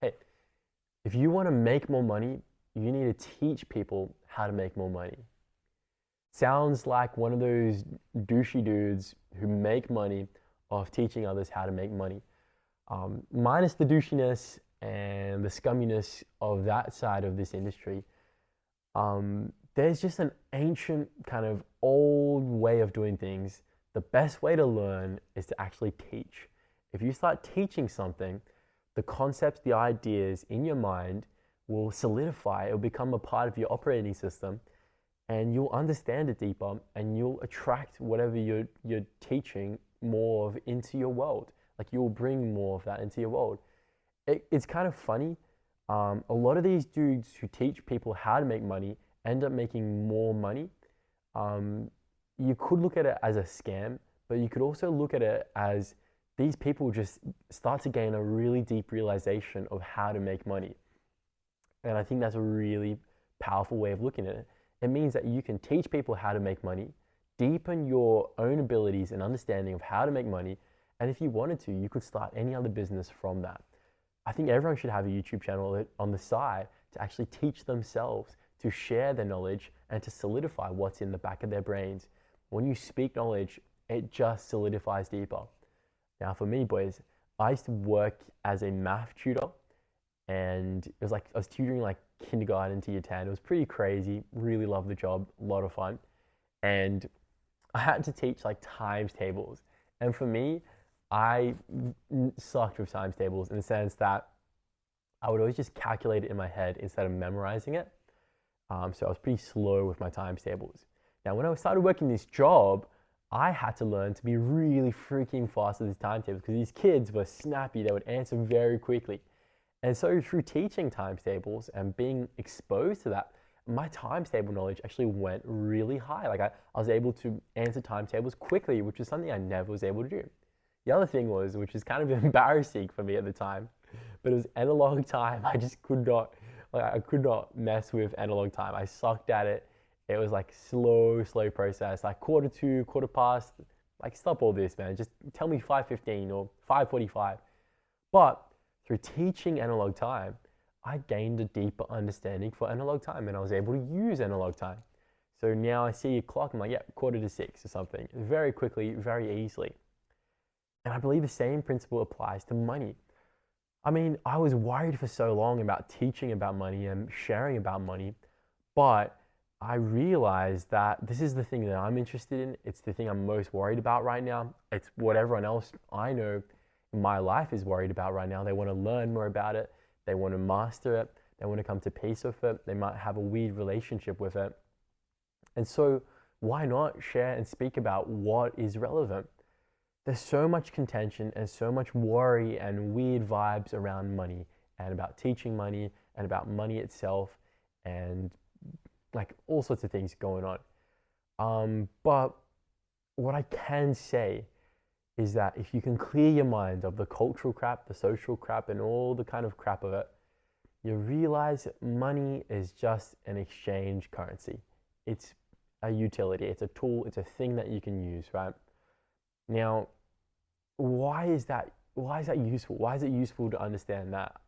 Hey, if you want to make more money, you need to teach people how to make more money. Sounds like one of those douchey dudes who make money off teaching others how to make money. Minus the douchiness and the scumminess of that side of this industry, there's just an ancient kind of old way of doing things. The best way to learn is to actually teach. If you start teaching something, the concepts, the ideas in your mind will solidify, it will become a part of your operating system, and you'll understand it deeper and you'll attract whatever you're teaching more of into your world. Like you'll bring more of that into your world. It's kind of funny. A lot of these dudes who teach people how to make money end up making more money. Um, you could look at it as a scam, but you could also look at it as these people just start to gain a really deep realization of how to make money. And I think that's a really powerful way of looking at it. It means that you can teach people how to make money, deepen your own abilities and understanding of how to make money. And if you wanted to, you could start any other business from that. I think everyone should have a YouTube channel on the side to actually teach themselves, to share their knowledge, and to solidify what's in the back of their brains. When you speak knowledge, it just solidifies deeper. Now, for me, boys, I used to work as a math tutor, and it was like I was tutoring like kindergarten to year 10. It was pretty crazy. Really loved the job, a lot of fun. And I had to teach like times tables. And for me, I sucked with times tables in the sense that I would always just calculate it in my head instead of memorizing it. So I was pretty slow with my times tables. Now, when I started working this job, I had to learn to be really freaking fast with these timetables because these kids were snappy. They would answer very quickly. And so through teaching times tables and being exposed to that, my times table knowledge actually went really high. Like I was able to answer timetables quickly, which is something I never was able to do. The other thing was, which is kind of embarrassing for me at the time, but it was analog time. I just could not, like, I could not mess with analog time. I sucked at it. It was like slow process, like quarter to, quarter past. Like, stop all this, man. Just tell me 5:15 or 5:45. But through teaching analog time, I gained a deeper understanding for analog time and I was able to use analog time. So now I see a clock, I'm like, yeah, quarter to six or something, very quickly, very easily. And I believe the same principle applies to money. I mean, I was worried for so long about teaching about money and sharing about money, but I realized that this is the thing that I'm interested in. It's the thing I'm most worried about right now. It's what everyone else I know in my life is worried about right now. They want to learn more about it. They want to master it. They want to come to peace with it. They might have a weird relationship with it. And so, why not share and speak about what is relevant? There's so much contention and so much worry and weird vibes around money and about teaching money and about money itself and like all sorts of things going on. But what I can say is that if you can clear your mind of the cultural crap, the social crap, and all the kind of crap of it, you realize that money is just an exchange currency. It's a utility, it's a tool, it's a thing that you can use, right? Now, why is that? Why is that useful? Why is it useful to understand that?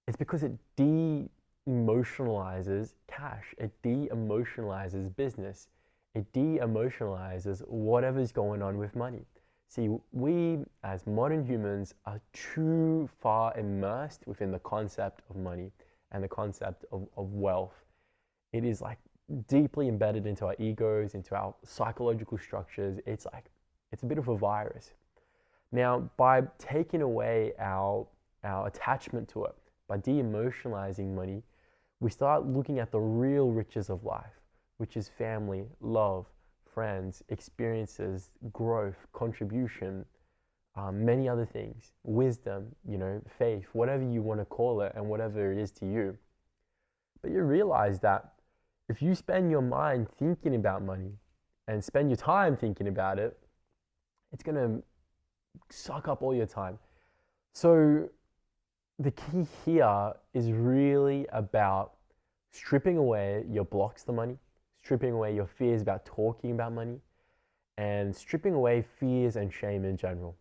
It's because it de-emotionalizes cash. It de-emotionalizes business. It de-emotionalizes whatever's going on with money. See, we as modern humans are too far immersed within the concept of money and the concept of wealth. It is like deeply embedded into our egos, into our psychological structures. It's like, it's a bit of a virus. Now, by taking away our attachment to it, by de emotionalizing money, we start looking at the real riches of life, which is family, love, friends, experiences, growth, contribution, many other things, wisdom, faith, whatever you want to call it, and whatever it is to you. But you realize that if you spend your mind thinking about money and spend your time thinking about it, it's going to suck up all your time. So the key here is really about stripping away your blocks to money, stripping away your fears about talking about money, and stripping away fears and shame in general.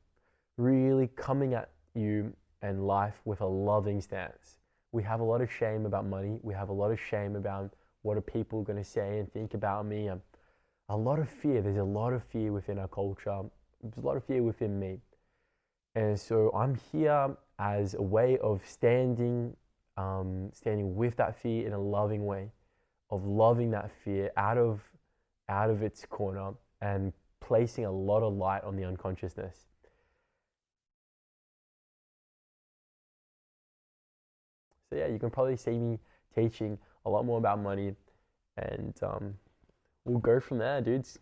Really coming at you and life with a loving stance. We have a lot of shame about money. We have a lot of shame about what are people going to say and think about me. A lot of fear. There's a lot of fear within our culture. There's a lot of fear within me. And so I'm here as a way of standing with that fear in a loving way, of loving that fear out of its corner and placing a lot of light on the unconsciousness. So yeah, you can probably see me teaching a lot more about money, and we'll go from there, dudes.